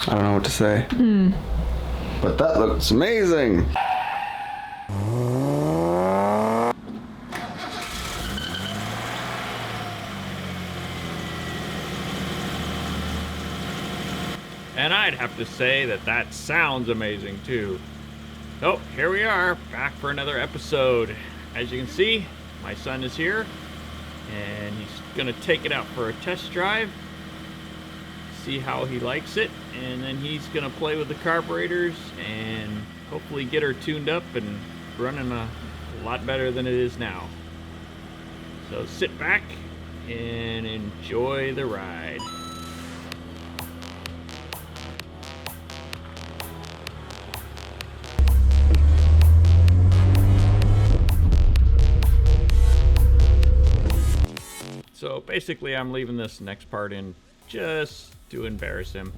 I don't know what to say. But that looks amazing. And I'd have to say that that sounds amazing too. Oh, here we are, back for another episode. As you can see, my son is here, and he's gonna take it out for a test drive, see how he likes it, and then he's gonna play with the carburetors and hopefully get her tuned up and running a lot better than it is now. So sit back and enjoy the ride. So basically I'm leaving this next part in just to embarrass him.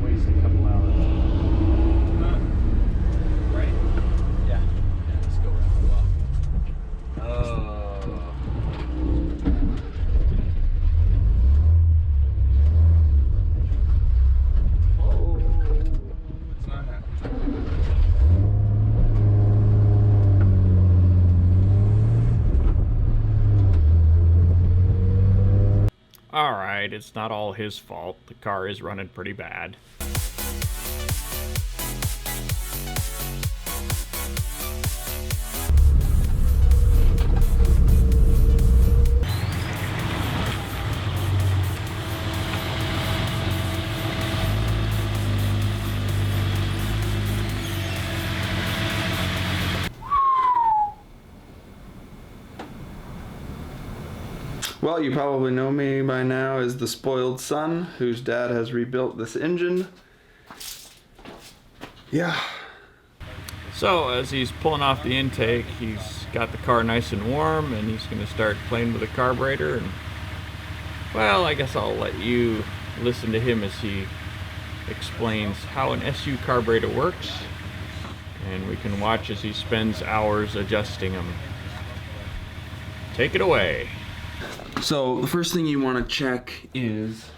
Waste a couple hours. Right? Yeah. Yeah, let's go around the block. Oh. It's not happening. Alright, it's not all his fault. The car is running pretty bad. Well, you probably know me by now as the spoiled son whose dad has rebuilt this engine. Yeah. So as he's pulling off the intake, he's got the car nice and warm, and he's going to start playing with the carburetor. And well, I guess I'll let you listen to him as he explains how an SU carburetor works, and we can watch as he spends hours adjusting them. Take it away. So the first thing you want to check is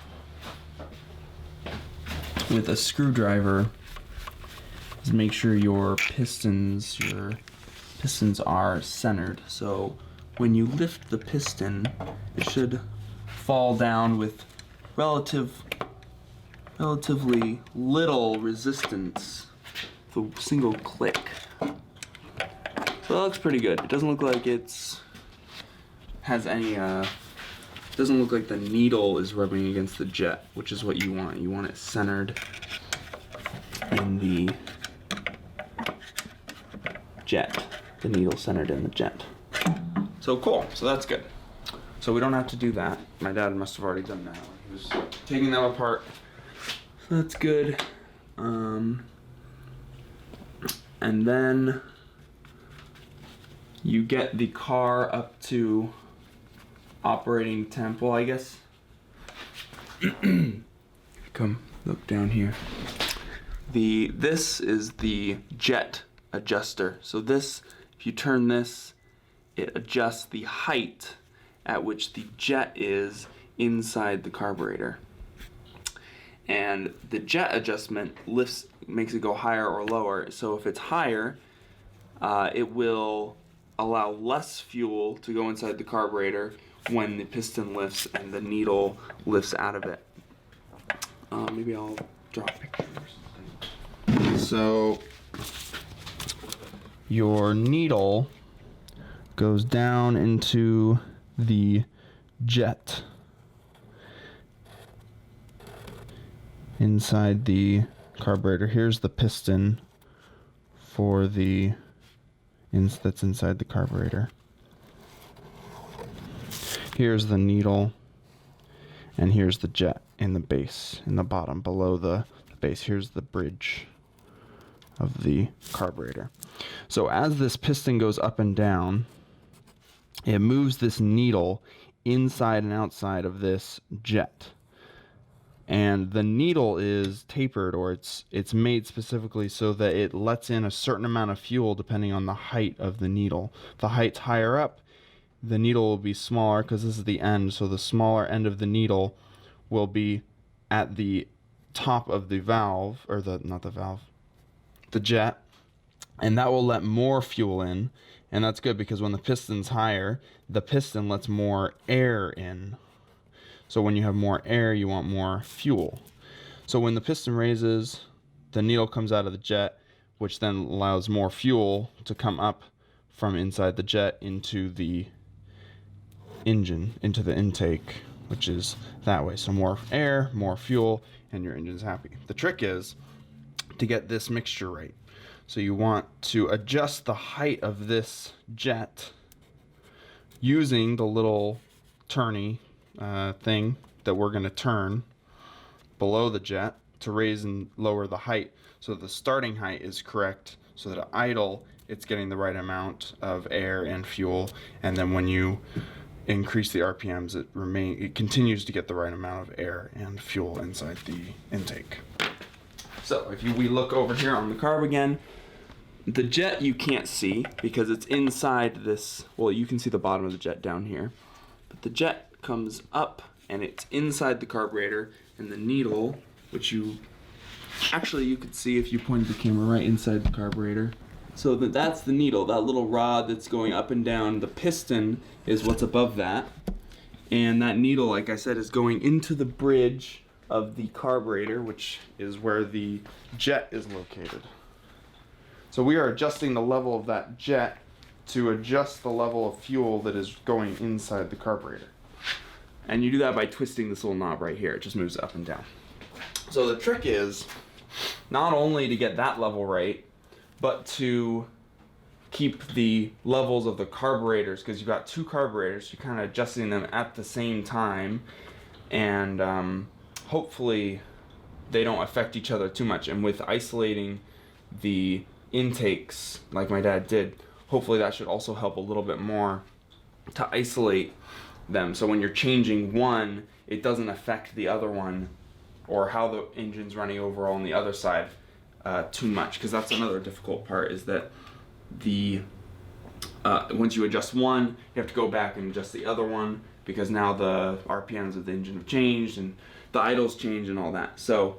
with a screwdriver is make sure your pistons are centered. So when you lift the piston, it should fall down with relatively little resistance. The single click. So that looks pretty good. It doesn't look like doesn't look like the needle is rubbing against the jet, which is what you want. You want it centered in the jet. The needle centered in the jet. So cool, so that's good. So we don't have to do that. My dad must have already done that. He was taking them apart. So that's good. And then you get the car up to operating temp. Well, I guess come look down here. This is the jet adjuster. So this, if you turn this, it adjusts the height at which the jet is inside the carburetor. And the jet adjustment makes it go higher or lower. So if it's higher, it will allow less fuel to go inside the carburetor when the piston lifts and the needle lifts out of it. Maybe I'll draw a picture or something. So your needle goes down into the jet inside the carburetor. Here's the piston for that's inside the carburetor. Here's the needle, and here's the jet in the base, in the bottom, below the base. Here's the bridge of the carburetor. So as this piston goes up and down, it moves this needle inside and outside of this jet. And the needle is tapered, or it's made specifically so that it lets in a certain amount of fuel depending on the height of the needle. If the height's higher up, the needle will be smaller because this is the end, so the smaller end of the needle will be at the top of the valve, or the jet, and that will let more fuel in, and that's good because when the piston's higher, the piston lets more air in. So when you have more air, you want more fuel. So when the piston raises, the needle comes out of the jet, which then allows more fuel to come up from inside the jet into the engine, into the intake, which is that way. So more air, more fuel, and your engine's happy. The trick is to get this mixture right. So you want to adjust the height of this jet using the little turny thing that we're going to turn below the jet to raise and lower the height so the starting height is correct, so that at idle it's getting the right amount of air and fuel, and then when you increase the RPMs it continues to get the right amount of air and fuel inside the intake. So if we look over here on the carb again, the jet you can't see because it's inside this, well, you can see the bottom of the jet down here, but the jet comes up and it's inside the carburetor, and the needle, which you could see if you pointed the camera right inside the carburetor. So that's the needle, that little rod that's going up and down. The piston is what's above that, and that needle, like I said, is going into the bridge of the carburetor, which is where the jet is located. So we are adjusting the level of that jet to adjust the level of fuel that is going inside the carburetor. And you do that by twisting this little knob right here. It just moves up and down. So the trick is not only to get that level right, but to keep the levels of the carburetors, because you've got two carburetors, you're kind of adjusting them at the same time, and hopefully they don't affect each other too much. And with isolating the intakes like my dad did, hopefully that should also help a little bit more to isolate them, so when you're changing one, it doesn't affect the other one or how the engine's running overall on the other side too much, because that's another difficult part, is that the once you adjust one, you have to go back and adjust the other one, because now the RPMs of the engine have changed and the idles change and all that. So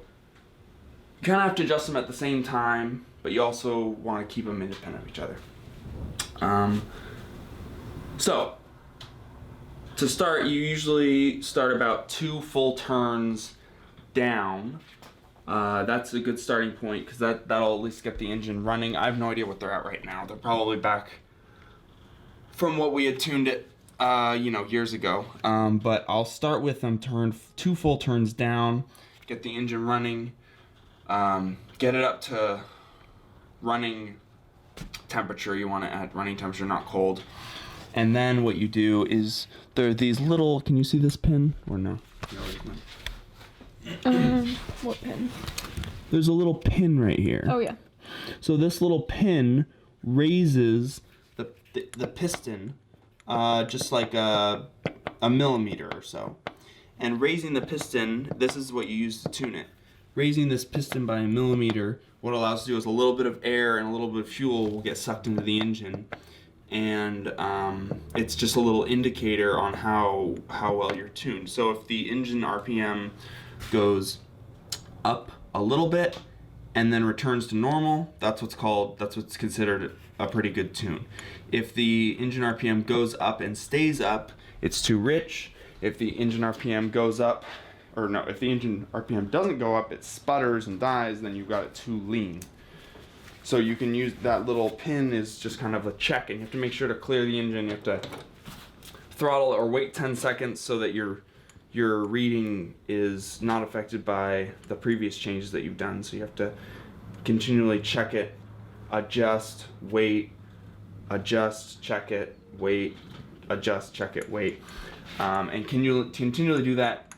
you kind of have to adjust them at the same time, but you also want to keep them independent of each other. So to start, you usually start about 2 full turns down. That's a good starting point, because that'll at least get the engine running. I have no idea what they're at right now. They're probably back from what we had tuned it years ago. But I'll start with them 2 full turns down, get the engine running, get it up to running temperature. You want to add running temperature, not cold. And then what you do is, there are these little, can you see this pin or no? What pin? There's a little pin right here. Oh yeah. So this little pin raises the piston just like a millimeter or so. And raising the piston, this is what you use to tune it. Raising this piston by a millimeter, what it allows to do is a little bit of air and a little bit of fuel will get sucked into the engine. And it's just a little indicator on how well you're tuned. So if the engine RPM goes up a little bit and then returns to normal, that's what's considered a pretty good tune. If the engine RPM goes up and stays up, it's too rich. If the engine RPM goes up, if the engine RPM doesn't go up, it sputters and dies, then you've got it too lean. So you can use that little pin is just kind of a check, and you have to make sure to clear the engine. You have to throttle or wait 10 seconds so that your reading is not affected by the previous changes that you've done. So you have to continually check it, adjust, wait, adjust, check it, wait, adjust, check it, wait. And continually do that,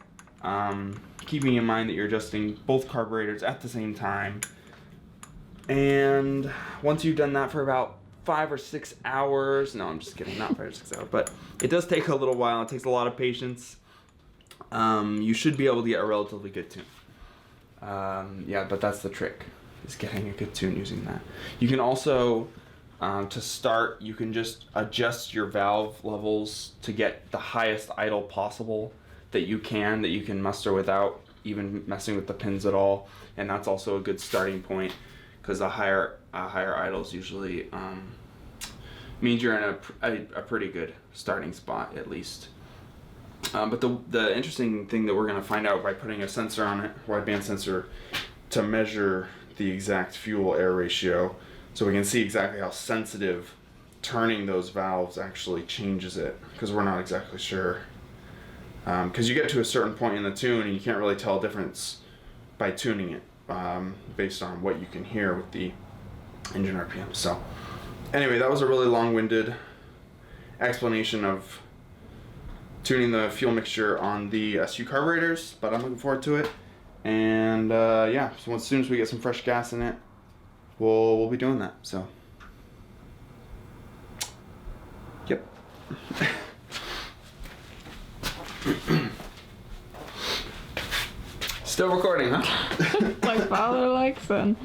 keeping in mind that you're adjusting both carburetors at the same time. And once you've done that for about 5 or 6 hours, no, I'm just kidding, not 5 or 6 hours, but it does take a little while. It takes a lot of patience. You should be able to get a relatively good tune. But that's the trick, is getting a good tune using that. You can also, to start, you can just adjust your valve levels to get the highest idle possible that you can muster without even messing with the pins at all, and that's also a good starting point, because a higher idles usually means you're in a pretty good starting spot at least. But the interesting thing that we're going to find out by putting a sensor on it, wideband sensor, to measure the exact fuel-air ratio, so we can see exactly how sensitive turning those valves actually changes it, because we're not exactly sure. Because you get to a certain point in the tune and you can't really tell a difference by tuning it based on what you can hear with the engine RPM. So anyway, that was a really long-winded explanation of tuning the fuel mixture on the SU carburetors, but I'm looking forward to it. And yeah, so as soon as we get some fresh gas in it, we'll be doing that. So yep. Still recording, huh? Like father, like son.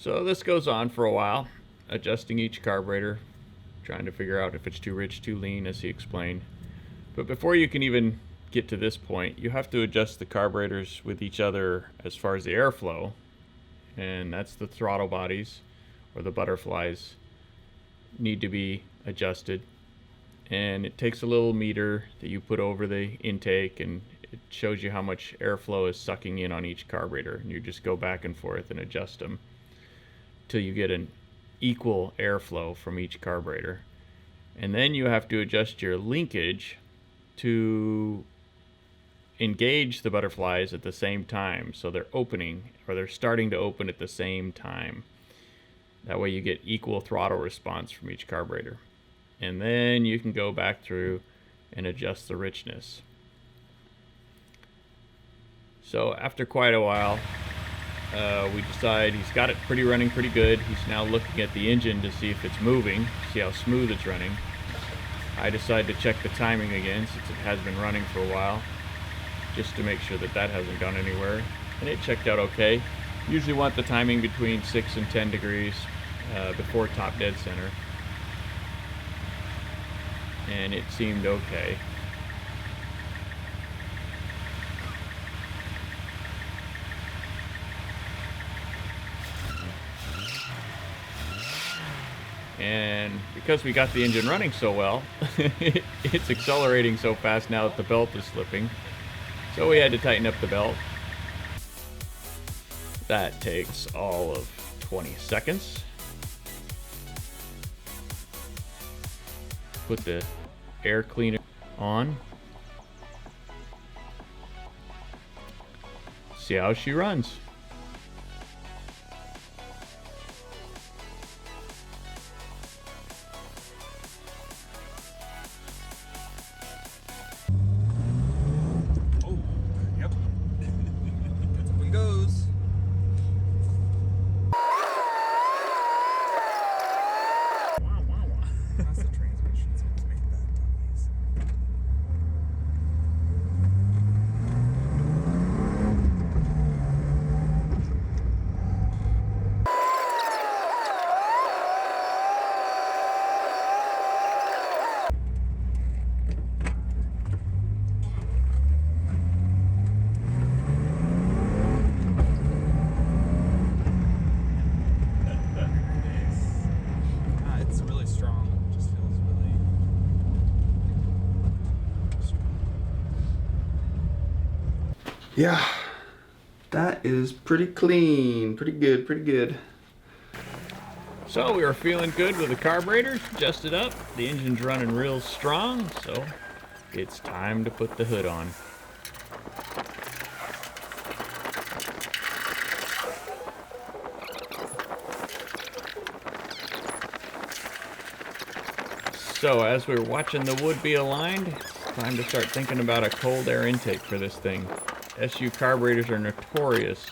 So this goes on for a while, adjusting each carburetor, trying to figure out if it's too rich, too lean, as he explained. But before you can even get to this point, you have to adjust the carburetors with each other as far as the airflow, and that's the throttle bodies, or the butterflies, need to be adjusted. And it takes a little meter that you put over the intake, and it shows you how much airflow is sucking in on each carburetor, and you just go back and forth and adjust them till you get an equal airflow from each carburetor. And then you have to adjust your linkage to engage the butterflies at the same time, so they're opening, or they're starting to open at the same time. That way you get equal throttle response from each carburetor. And then you can go back through and adjust the richness. So after quite a while, we decide he's got it running pretty good. He's now looking at the engine to see if it's moving, see how smooth it's running. I decide to check the timing again, since it has been running for a while, just to make sure that that hasn't gone anywhere. And it checked out okay. Usually want the timing between 6 and 10 degrees before top dead center. And it seemed okay. And because we got the engine running so well, it's accelerating so fast now that the belt is slipping. So we had to tighten up the belt. That takes all of 20 seconds. Put the air cleaner on. See how she runs. Yeah, that is pretty clean, pretty good, pretty good. So we were feeling good with the carburetors adjusted up. The engine's running real strong, so it's time to put the hood on. So as we were watching the wood be aligned, it's time to start thinking about a cold air intake for this thing. SU carburetors are notorious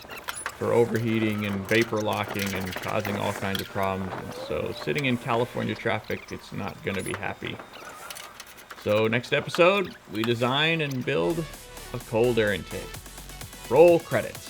for overheating and vapor locking and causing all kinds of problems. And so sitting in California traffic, it's not going to be happy. So next episode, we design and build a cold air intake. Roll credits.